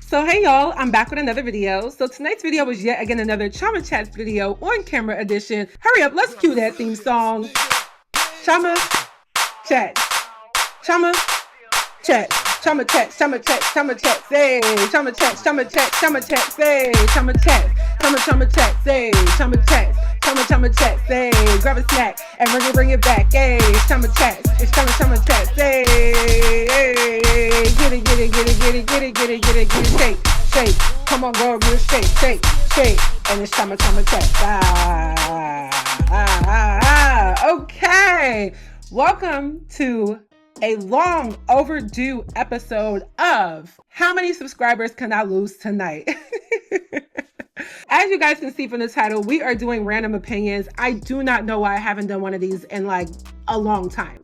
So hey y'all, I'm back with another video. So tonight's video was yet again another Chioma Chats video on camera edition. Hurry up, let's cue that theme song. Chioma Chats. Chioma Chats. Chioma Chats. Chioma Chats. Chioma Chats. Hey, Chioma Chats. Chioma Chats. Chioma Chats. Hey, Chioma Chats. Chioma Chats. Hey, Chioma Chats. Chioma Chats. Hey, grab a snack and bring it back. Hey, Chioma Chats. It's Chioma Chats. Hey, get it, shake. Come on, girl, get it, shake. And it's Chioma Chats. Okay. Welcome to a long overdue episode of How Many Subscribers Can I Lose Tonight? As you guys can see from the title, we are doing random opinions. I do not know why I haven't done one of these in like a long time.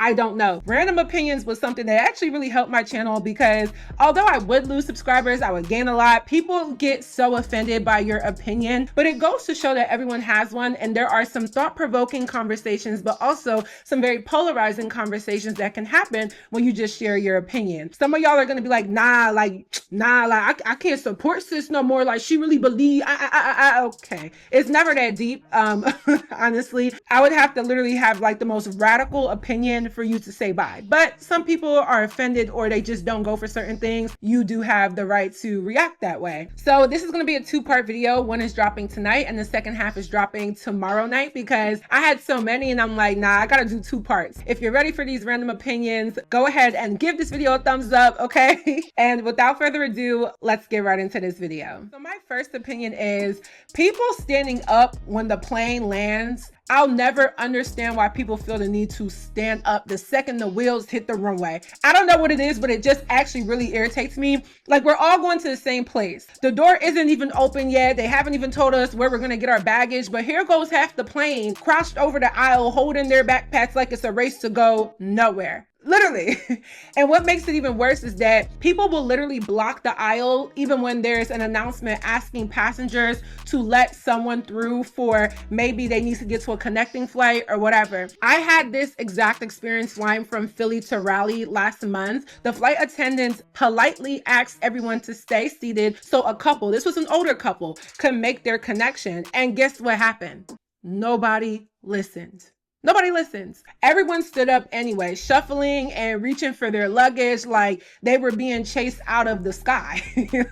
I don't know. Random opinions was something that actually really helped my channel because although I would lose subscribers, I would gain a lot. People get so offended by your opinion, but it goes to show that everyone has one, and there are some thought-provoking conversations, but also some very polarizing conversations that can happen when you just share your opinion. Some of y'all are gonna be like, I can't support sis no more. Like, she really believe, okay. It's never that deep, honestly. I would have to literally have like the most radical opinion for you to say bye. But some people are offended or they just don't go for certain things. You do have the right to react that way. So this is going to be a two-part video. One is dropping tonight and the second half is dropping tomorrow night because I had so many and I'm like, nah, I gotta do two parts. If you're ready for these random opinions, go ahead and give this video a thumbs up, okay? And without further ado, let's get right into this video. So my first opinion is people standing up when the plane lands. I'll never understand why people feel the need to stand up the second the wheels hit the runway. I don't know what it is, but it just actually really irritates me. Like, we're all going to the same place. The door isn't even open yet. They haven't even told us where we're gonna get our baggage, but here goes half the plane crouched over the aisle, holding their backpacks like it's a race to go nowhere. Literally. And what makes it even worse is that people will literally block the aisle even when there's an announcement asking passengers to let someone through for maybe they need to get to a connecting flight or whatever. I had this exact experience flying from Philly to Raleigh last month. The flight attendants politely asked everyone to stay seated so a couple, this was an older couple, could make their connection. And guess what happened? Nobody listened. Nobody listens. Everyone stood up anyway, shuffling and reaching for their luggage like they were being chased out of the sky.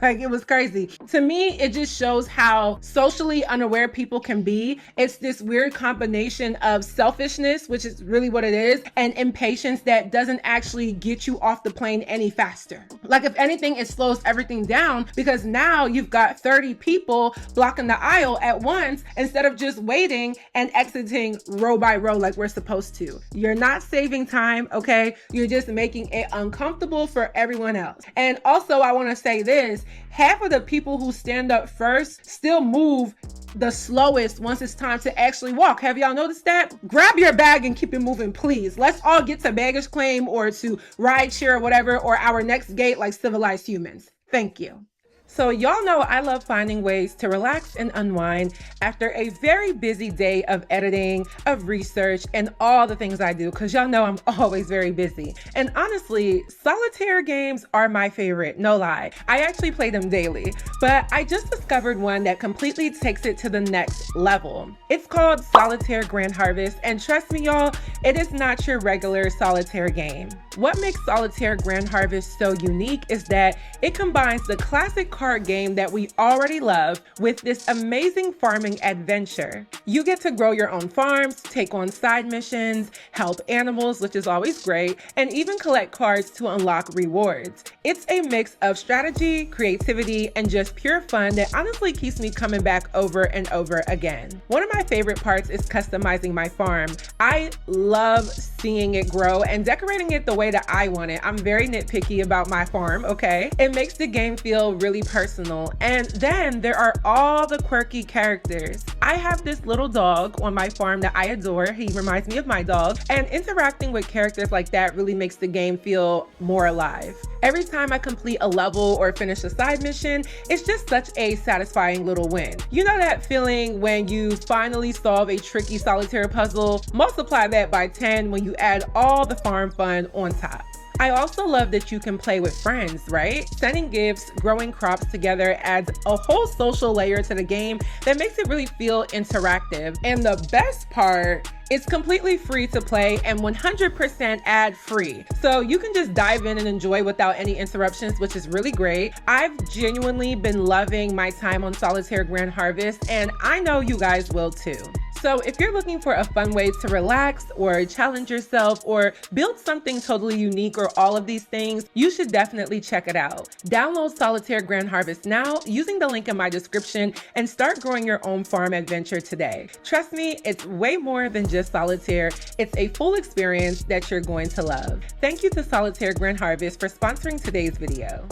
Like, it was crazy. To me, it just shows how socially unaware people can be. It's this weird combination of selfishness, which is really what it is, and impatience that doesn't actually get you off the plane any faster. Like, if anything, it slows everything down because now you've got 30 people blocking the aisle at once instead of just waiting and exiting row by row like we're supposed to. You're not saving time, okay? You're just making it uncomfortable for everyone else. And also, I want to say this, half of the people who stand up first still move the slowest once it's time to actually walk. Have y'all noticed that? Grab your bag and keep it moving, please. Let's all get to baggage claim or to ride share or whatever, or our next gate like civilized humans. Thank you. So y'all know I love finding ways to relax and unwind after a very busy day of editing, of research, and all the things I do, because y'all know I'm always very busy. And honestly, solitaire games are my favorite, no lie. I actually play them daily, but I just discovered one that completely takes it to the next level. It's called Solitaire Grand Harvest, and trust me y'all, it is not your regular solitaire game. What makes Solitaire Grand Harvest so unique is that it combines the classic card game that we already love with this amazing farming adventure. You get to grow your own farms, take on side missions, help animals, which is always great, and even collect cards to unlock rewards. It's a mix of strategy, creativity, and just pure fun that honestly keeps me coming back over and over again. One of my favorite parts is customizing my farm. I love seeing it grow and decorating it the way that I want it. I'm very nitpicky about my farm, okay? It makes the game feel really personal. And then there are all the quirky characters. I have this little dog on my farm that I adore. He reminds me of my dog. And interacting with characters like that really makes the game feel more alive. Every time I complete a level or finish a side mission, it's just such a satisfying little win. You know that feeling when you finally solve a tricky solitaire puzzle? Multiply that by 10 when you add all the farm fun on top. I also love that you can play with friends, right? Sending gifts, growing crops together adds a whole social layer to the game that makes it really feel interactive. And the best part, it's completely free to play and 100% ad-free. So you can just dive in and enjoy without any interruptions, which is really great. I've genuinely been loving my time on Solitaire Grand Harvest, and I know you guys will too. So if you're looking for a fun way to relax or challenge yourself or build something totally unique or all of these things, you should definitely check it out. Download Solitaire Grand Harvest now using the link in my description and start growing your own farm adventure today. Trust me, it's way more than just solitaire. It's a full experience that you're going to love. Thank you to Solitaire Grand Harvest for sponsoring today's video.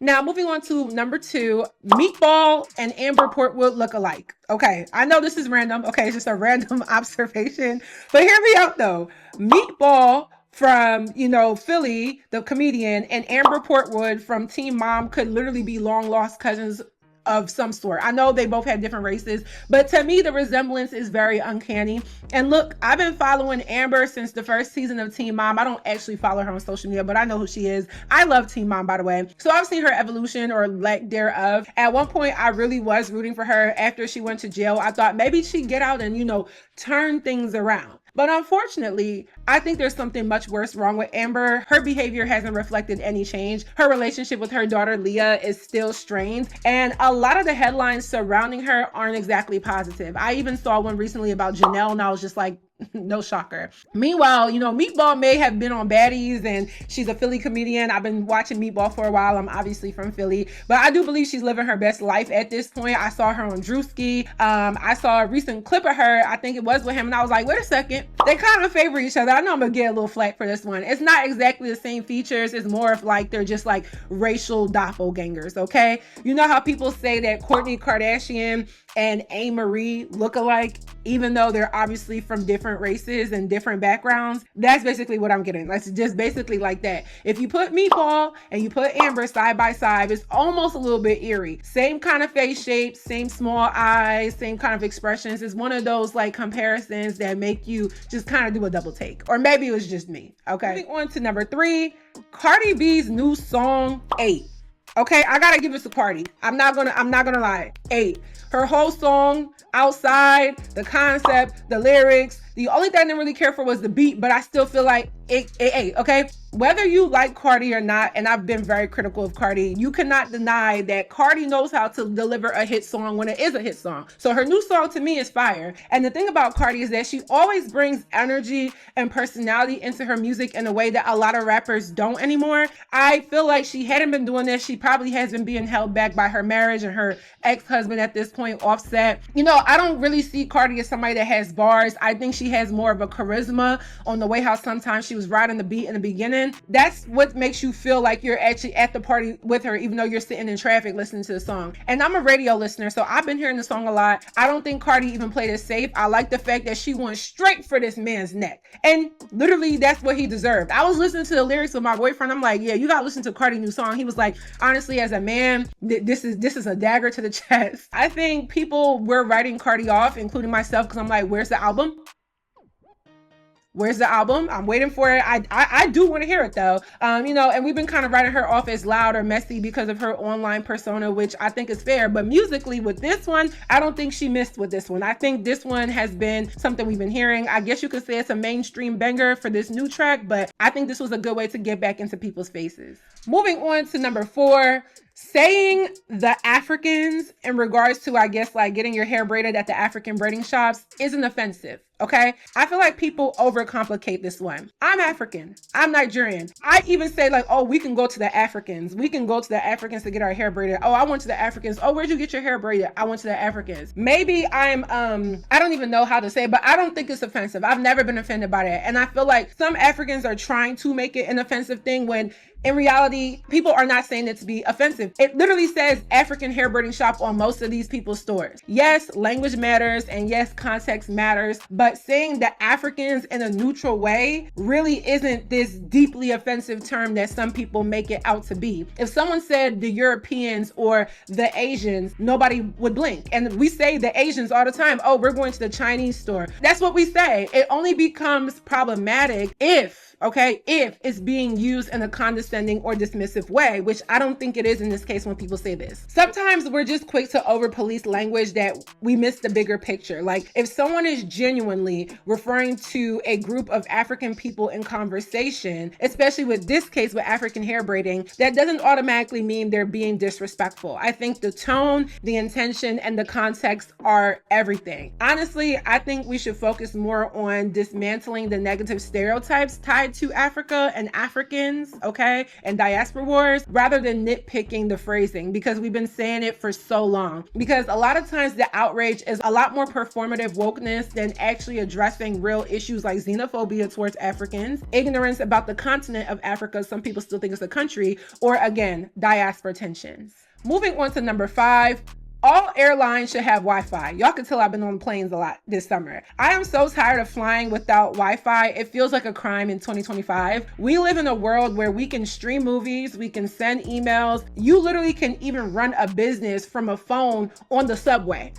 Now, moving on to number 2, Meatball and Amber Portwood look alike. Okay, I know this is random. Okay, it's just a random observation. But hear me out though. Meatball from, Philly, the comedian, and Amber Portwood from Teen Mom could literally be long lost cousins of some sort. I know they both had different races, but to me, the resemblance is very uncanny. And look, I've been following Amber since the first season of Teen Mom. I don't actually follow her on social media, but I know who she is. I love Teen Mom, by the way. So I've seen her evolution or lack thereof. At one point, I really was rooting for her after she went to jail. I thought maybe she'd get out and, turn things around. But unfortunately, I think there's something much worse wrong with Amber. Her behavior hasn't reflected any change. Her relationship with her daughter, Leah, is still strained. And a lot of the headlines surrounding her aren't exactly positive. I even saw one recently about Janelle, and I was just like, no shocker. Meanwhile, Meatball may have been on Baddies and she's a Philly comedian. I've been watching Meatball for a while. I'm obviously from Philly, but I do believe she's living her best life at this point. I saw her on Drewski. I saw a recent clip of her. I think it was with him. And I was like, wait a second. They kind of favor each other. I know I'm gonna get a little flack for this one. It's not exactly the same features. It's more of like, they're just like racial doppelgangers. Okay. You know how people say that Kourtney Kardashian and A-Marie look alike, even though they're obviously from different races and different backgrounds? That's basically what I'm getting. That's just basically like that. If you put Meatball and you put Amber side by side, it's almost a little bit eerie. Same kind of face shape, same small eyes, same kind of expressions. It's one of those like comparisons that make you just kind of do a double take. Or maybe it was just me. Okay. Moving on to number 3, Cardi B's new song, 8. Okay, I gotta give this to Cardi. I'm not gonna lie. 8. Her whole song, outside, the concept, the lyrics. The only thing I didn't really care for was the beat, but I still feel like it, okay? Whether you like Cardi or not, and I've been very critical of Cardi, you cannot deny that Cardi knows how to deliver a hit song when it is a hit song. So her new song to me is fire. And the thing about Cardi is that she always brings energy and personality into her music in a way that a lot of rappers don't anymore. I feel like she hadn't been doing this. She probably has been being held back by her marriage and her ex-husband at this point, Offset. I don't really see Cardi as somebody that has bars. I think she has more of a charisma on the way how sometimes she was riding the beat in the beginning. That's what makes you feel like you're actually at the party with her, even though you're sitting in traffic listening to the song. And I'm a radio listener, so I've been hearing the song a lot. I don't think Cardi even played it safe. I like the fact that she went straight for this man's neck. And literally, that's what he deserved. I was listening to the lyrics with my boyfriend. I'm like, yeah, you gotta listen to Cardi's new song. He was like, honestly, as a man, this is a dagger to the chest. I think people were writing Cardi off, including myself, because I'm like, where's the album? Where's the album? I'm waiting for it. I do want to hear it though. And we've been kind of writing her off as loud or messy because of her online persona, which I think is fair. But musically with this one, I don't think she missed with this one. I think this one has been something we've been hearing. I guess you could say it's a mainstream banger for this new track, but I think this was a good way to get back into people's faces. Moving on to number 4, saying the Africans in regards to, I guess, like getting your hair braided at the African braiding shops isn't offensive. Okay. I feel like people overcomplicate this one. I'm African. I'm Nigerian. I even say like, oh, we can go to the Africans. We can go to the Africans to get our hair braided. Oh, I went to the Africans. Oh, where'd you get your hair braided? I went to the Africans. Maybe I'm, I don't even know how to say it, but I don't think it's offensive. I've never been offended by that. And I feel like some Africans are trying to make it an offensive thing when In reality, people are not saying it to be offensive. It literally says African hair braiding shop on most of these people's stores. Yes, language matters, and yes, context matters, but saying that Africans in a neutral way really isn't this deeply offensive term that some people make it out to be. If someone said the Europeans or the Asians, nobody would blink. And we say the Asians all the time. Oh, we're going to the Chinese store. That's what we say. It only becomes problematic if it's being used in a condescending or dismissive way, which I don't think it is in this case when people say this. Sometimes we're just quick to over police language that we miss the bigger picture. Like if someone is genuinely referring to a group of African people in conversation, especially with this case with African hair braiding, that doesn't automatically mean they're being disrespectful. I think the tone, the intention, and the context are everything. Honestly, I think we should focus more on dismantling the negative stereotypes tied to Africa and Africans, and diaspora wars, rather than nitpicking the phrasing, because we've been saying it for so long. Because a lot of times the outrage is a lot more performative wokeness than actually addressing real issues like xenophobia towards Africans, ignorance about the continent of Africa, some people still think it's a country, or again, diaspora tensions. Moving on to number 5. All airlines should have Wi-Fi. Y'all can tell I've been on planes a lot this summer. I am so tired of flying without Wi-Fi. It feels like a crime in 2025. We live in a world where we can stream movies, we can send emails. You literally can even run a business from a phone on the subway,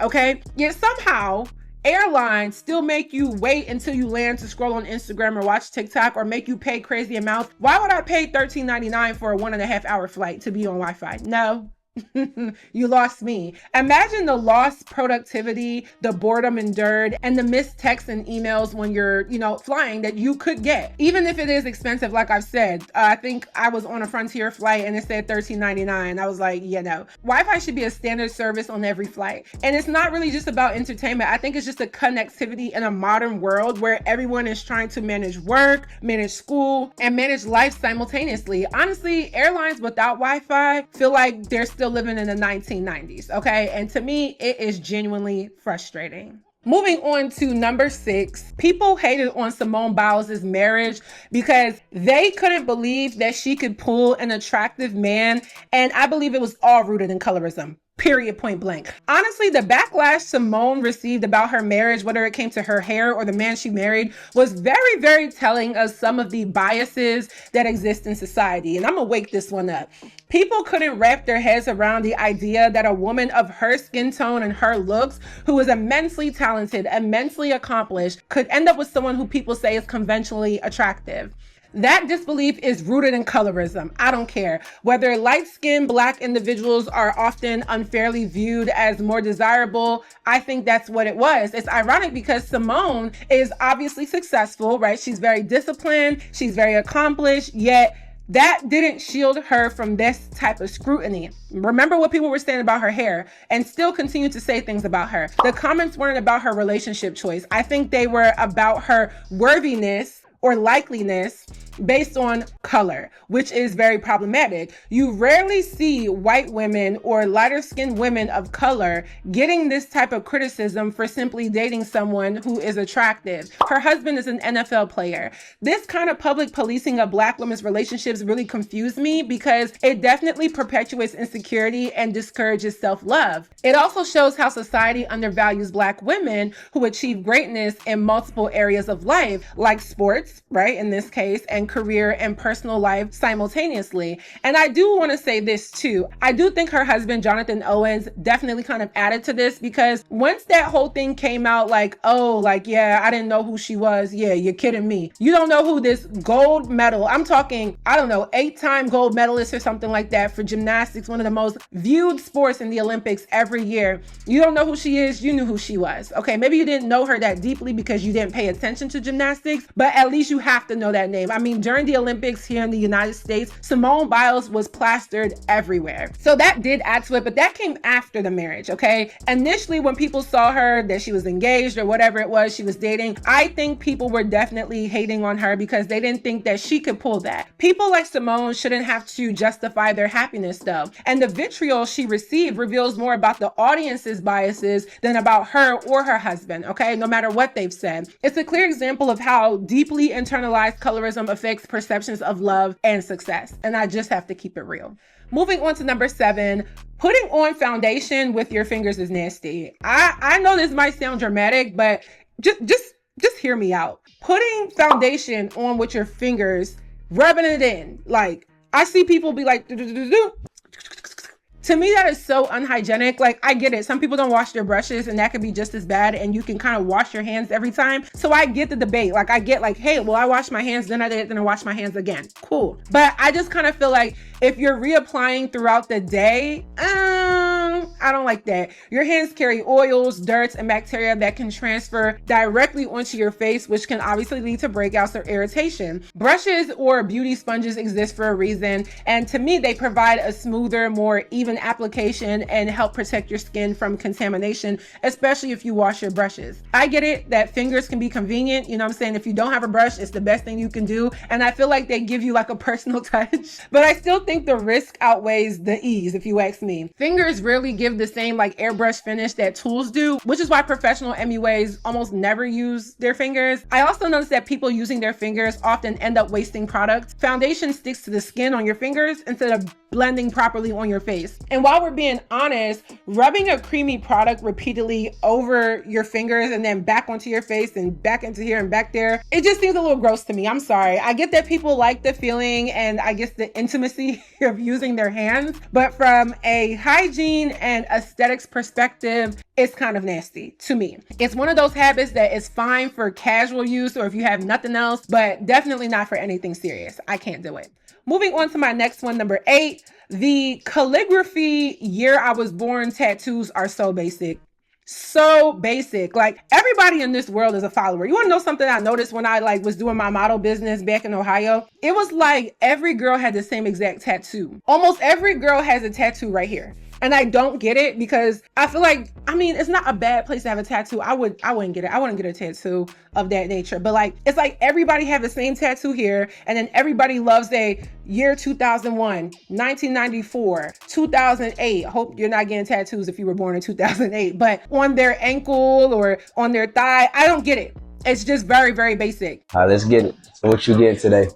Yet somehow, airlines still make you wait until you land to scroll on Instagram or watch TikTok, or make you pay crazy amounts. Why would I pay $13.99 for a 1.5 hour flight to be on Wi-Fi? No. You lost me. Imagine the lost productivity, the boredom endured, and the missed texts and emails when you're, flying that you could get. Even if it is expensive, like I've said, I think I was on a Frontier flight and it said $13.99. I was like, Wi-Fi should be a standard service on every flight. And it's not really just about entertainment. I think it's just a connectivity in a modern world where everyone is trying to manage work, manage school, and manage life simultaneously. Honestly, airlines without Wi-Fi feel like they're still living in the 1990s, And to me, it is genuinely frustrating. Moving on to number 6, people hated on Simone Biles' marriage because they couldn't believe that she could pull an attractive man, and I believe it was all rooted in colorism. Period, point blank. Honestly, the backlash Simone received about her marriage, whether it came to her hair or the man she married, was very, very telling of some of the biases that exist in society. And I'm gonna wake this one up. People couldn't wrap their heads around the idea that a woman of her skin tone and her looks, who is immensely talented, immensely accomplished, could end up with someone who people say is conventionally attractive. That disbelief is rooted in colorism. I don't care. Whether light-skinned Black individuals are often unfairly viewed as more desirable, I think that's what it was. It's ironic because Simone is obviously successful, right? She's very disciplined, she's very accomplished, yet that didn't shield her from this type of scrutiny. Remember what people were saying about her hair and still continue to say things about her. The comments weren't about her relationship choice. I think they were about her worthiness or likeliness based on color, which is very problematic. You rarely see white women or lighter skinned women of color getting this type of criticism for simply dating someone who is attractive. Her husband is an NFL player. This kind of public policing of Black women's relationships really confused me because it definitely perpetuates insecurity and discourages self-love. It also shows how society undervalues Black women who achieve greatness in multiple areas of life, like sports, right, in this case, and career and personal life simultaneously. And I do want to say this too. I do think her husband, Jonathan Owens, definitely kind of added to this, because once that whole thing came out, I didn't know who she was. Yeah, you're kidding me. You don't know who this gold medal, I'm talking, 8-time gold medalist or something like that for gymnastics, one of the most viewed sports in the Olympics every year. You don't know who she is. You knew who she was. Okay, maybe you didn't know her that deeply because you didn't pay attention to gymnastics, but at least you have to know that name. I mean, during the Olympics here in the United States, Simone Biles was plastered everywhere. So that did add to it, but that came after the marriage, okay? Initially, when people saw her, that she was engaged or whatever it was she was dating, I think people were definitely hating on her because they didn't think that she could pull that. People like Simone shouldn't have to justify their happiness though. And the vitriol she received reveals more about the audience's biases than about her or her husband, okay? No matter what they've said. It's a clear example of how deeply internalized colorism affects affects perceptions of love and success. And I just have to keep it real. Moving on to number 7, putting on foundation with your fingers is nasty. I know this might sound dramatic, but just hear me out. Putting foundation on with your fingers, rubbing it in. Like, I see people be like, to me, that is so unhygienic. Like, I get it. Some people don't wash their brushes and that could be just as bad, and you can kind of wash your hands every time. So I get the debate. Like, I get like, hey, well, I wash my hands, then I wash my hands again. Cool. But I just kind of feel like if you're reapplying throughout the day, I don't like that. Your hands carry oils, dirt, and bacteria that can transfer directly onto your face, which can obviously lead to breakouts or irritation. Brushes or beauty sponges exist for a reason, and to me, they provide a smoother, more even application and help protect your skin from contamination, especially if you wash your brushes. I get it that fingers can be convenient. You know what I'm saying? If you don't have a brush, it's the best thing you can do. And I feel like they give you like a personal touch, but I still think the risk outweighs the ease, if you ask me. Fingers rarely give the same like airbrush finish that tools do, which is why professional MUAs almost never use their fingers. I also noticed that people using their fingers often end up wasting products. Foundation sticks to the skin on your fingers instead of blending properly on your face. And while we're being honest, rubbing a creamy product repeatedly over your fingers and then back onto your face and back into here and back there, it just seems a little gross to me. I'm sorry. I get that people like the feeling and I guess the intimacy of using their hands, but from a hygiene and aesthetics perspective, it's kind of nasty to me. It's one of those habits that is fine for casual use or if you have nothing else, but definitely not for anything serious. I can't do it. Moving on to my next one, number 8, the calligraphy year I was born tattoos are so basic. So basic. Like, everybody in this world is a follower. You want to know something I noticed when I was doing my model business back in Ohio? It was like every girl had the same exact tattoo. Almost every girl has a tattoo right here. And I don't get it because I feel like, it's not a bad place to have a tattoo. I wouldn't get it. I wouldn't get a tattoo of that nature. But it's like everybody have the same tattoo here. And then everybody loves a year 2001, 1994, 2008. Hope you're not getting tattoos if you were born in 2008. But on their ankle or on their thigh, I don't get it. It's just very, very basic. All right, let's get it. So what you getting today?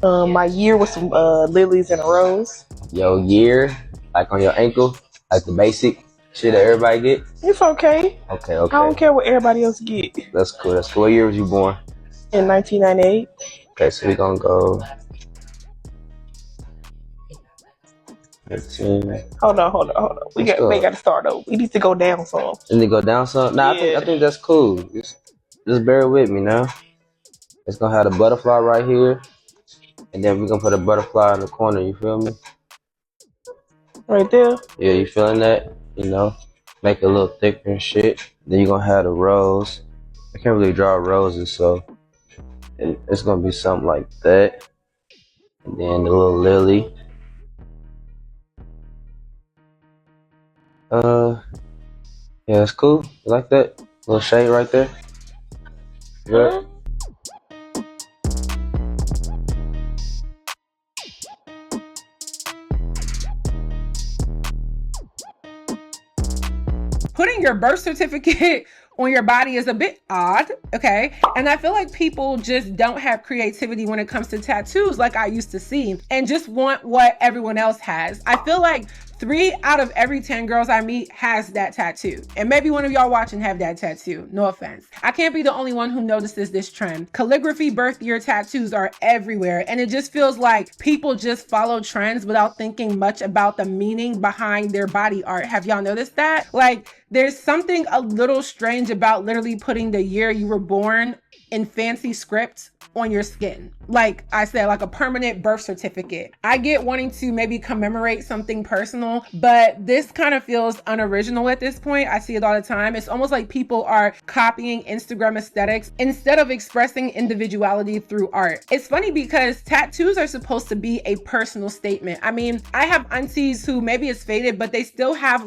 My year with some lilies and a rose. Your year, like on your ankle, like the basic shit that everybody get? It's okay. Okay. I don't care what everybody else get. That's cool. What year was you born? In 1998. Okay, so we gonna go 15. Hold on. We got to start over. We need to go down some. You need to go down some? Nah, Yeah. I think that's cool. Just bear with me now. It's gonna have the butterfly right here. And then we're gonna put a butterfly in the corner, you feel me? Right there? Yeah, you feeling that? Make it a little thicker and shit. Then you're gonna have the rose. I can't really draw roses, so it's gonna be something like that. And then the little lily. Yeah, that's cool. You like that? Little shade right there. Yeah. Putting your birth certificate on your body is a bit odd, okay? And I feel like people just don't have creativity when it comes to tattoos like I used to see and just want what everyone else has. I feel like 3 out of every 10 girls I meet has that tattoo. And maybe one of y'all watching have that tattoo. No offense. I can't be the only one who notices this trend. Calligraphy birth year tattoos are everywhere. And it just feels like people just follow trends without thinking much about the meaning behind their body art. Have y'all noticed that? There's something a little strange about literally putting the year you were born in fancy script on your skin. Like I said, like a permanent birth certificate. I get wanting to maybe commemorate something personal, but this kind of feels unoriginal at this point. I see it all the time. It's almost like people are copying Instagram aesthetics instead of expressing individuality through art. It's funny because tattoos are supposed to be a personal statement. I have aunties who maybe it's faded, but they still have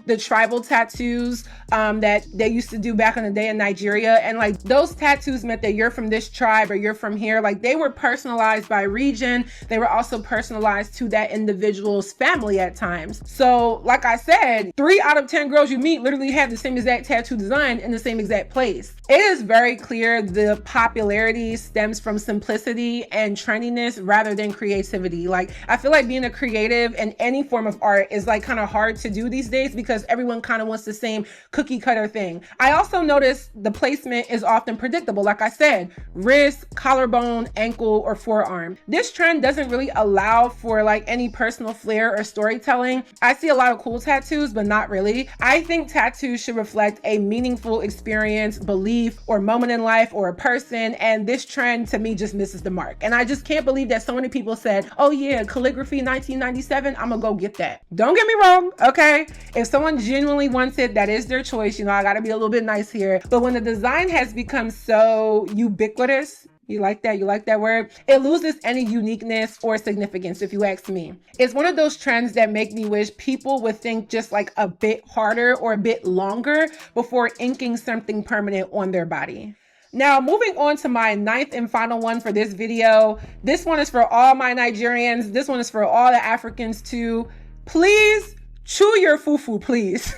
the tribal tattoos that they used to do back in the day in Nigeria. And those tattoos tattoos meant that you're from this tribe or you're from here. Like, they were personalized by region. They were also personalized to that individual's family at times. So like I said, 3 out of 10 girls you meet literally have the same exact tattoo design in the same exact place. It is very clear the popularity stems from simplicity and trendiness rather than creativity. Like, I feel like being a creative in any form of art is like kind of hard to do these days because everyone kind of wants the same cookie cutter thing. I also noticed the placement is often predictable. Like I said, wrist, collarbone, ankle, or forearm. This trend doesn't really allow for like any personal flair or storytelling. I see a lot of cool tattoos, but not really. I think tattoos should reflect a meaningful experience, belief, or moment in life, or a person, and this trend to me just misses the mark. And I just can't believe that so many people said, oh yeah, calligraphy 1997, I'm gonna go get that. Don't get me wrong, okay? If someone genuinely wants it, that is their choice. You know, I gotta be a little bit nice here. But when the design has become so ubiquitous, you like that? You like that word? It loses any uniqueness or significance, if you ask me. It's one of those trends that make me wish people would think just like a bit harder or a bit longer before inking something permanent on their body. Now, moving on to my 9th and final one for this video. This one is for all my Nigerians. This one is for all the Africans too. Please chew your fufu, please.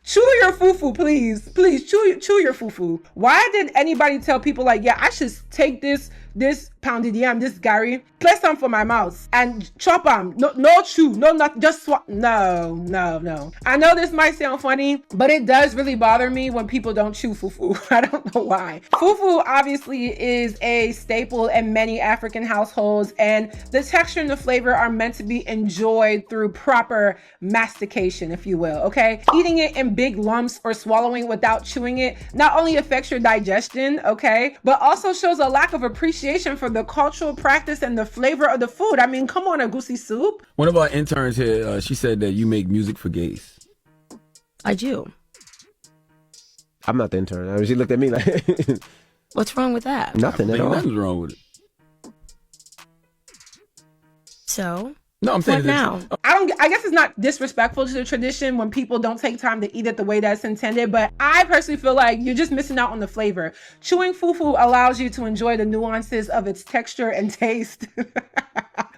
Chew your fufu, please. Please chew your fufu. Why did anybody tell people like, yeah, I should take this pounded yam, this gari, place some for my mouth and chop them. No chew, no, not just swap. No. I know this might sound funny, but it does really bother me when people don't chew fufu. I don't know why. Fufu obviously is a staple in many African households, and the texture and the flavor are meant to be enjoyed through proper mastication, if you will, okay? Eating it in big lumps or swallowing without chewing it not only affects your digestion, okay, but also shows a lack of appreciation for the cultural practice and the flavor of the food. I mean, come on, a goosey soup. One of our interns here, she said that you make music for gays. I do. I'm not the intern. I mean, she looked at me like... What's wrong with that? Nothing at all. Nothing's wrong with it. So? No, I'm saying what now? I guess it's not disrespectful to the tradition when people don't take time to eat it the way that's intended, but I personally feel like you're just missing out on the flavor. Chewing fufu allows you to enjoy the nuances of its texture and taste,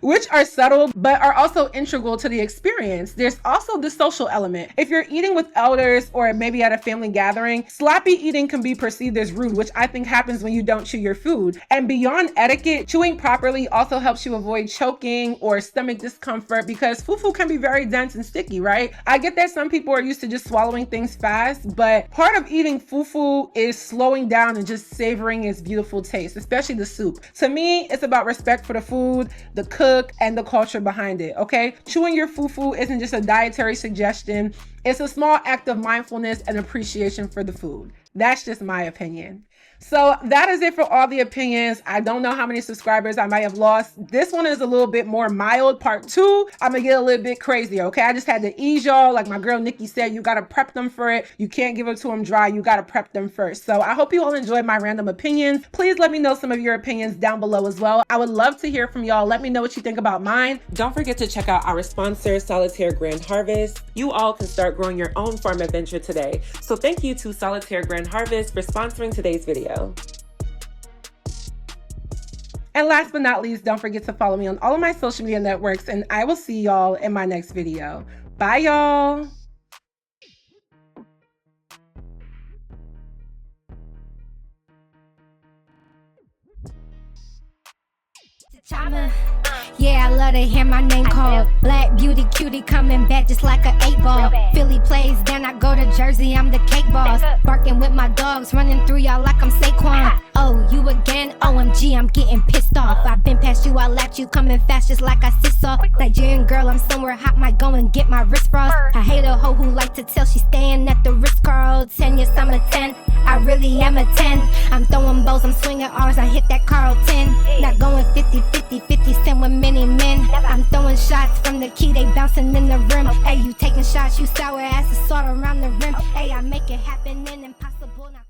which are subtle, but are also integral to the experience. There's also the social element. If you're eating with elders or maybe at a family gathering, sloppy eating can be perceived as rude, which I think happens when you don't chew your food. And beyond etiquette, chewing properly also helps you avoid choking or stomach discomfort because fufu can be very dense and sticky, right? I get that some people are used to just swallowing things fast, but part of eating fufu is slowing down and just savoring its beautiful taste, especially the soup. To me, it's about respect for the food, the cook, and the culture behind it, okay? Chewing your fufu isn't just a dietary suggestion. It's a small act of mindfulness and appreciation for the food. That's just my opinion. So that is it for all the opinions. I don't know how many subscribers I might have lost. This one is a little bit more mild. Part 2, I'm gonna get a little bit crazy, okay? I just had to ease y'all. Like my girl Nikki said, you gotta prep them for it. You can't give it to them dry. You gotta prep them first. So I hope you all enjoyed my random opinions. Please let me know some of your opinions down below as well. I would love to hear from y'all. Let me know what you think about mine. Don't forget to check out our sponsor, Solitaire Grand Harvest. You all can start growing your own farm adventure today. So thank you to Solitaire Grand Harvest for sponsoring today's video. And last but not least, don't forget to follow me on all of my social media networks, and I will see y'all in my next video. Bye, y'all. Chioma. Yeah, I love to hear my name called. Black beauty cutie coming back just like an 8-ball. Philly plays, then I go to Jersey, I'm the cake boss. Barking with my dogs, running through y'all like I'm Saquon. Oh, you again? OMG, I'm getting pissed off. I've been past you, I lapped you, coming fast just like I sit off. Nigerian girl, I'm somewhere hot, might go and get my wrist frost. I hate a hoe who like to tell she's staying at the Ritz-Carlton. Yes, I'm a 10, I really am a 10. I'm throwing bows, I'm swinging R's, I hit that Carlton. Not going 50-50, 50 cent with many men. I'm throwing shots from the key, they bouncing in the rim. Hey, you taking shots, you sour ass, it's all around the rim. Hey, I make it happen and impossible. Now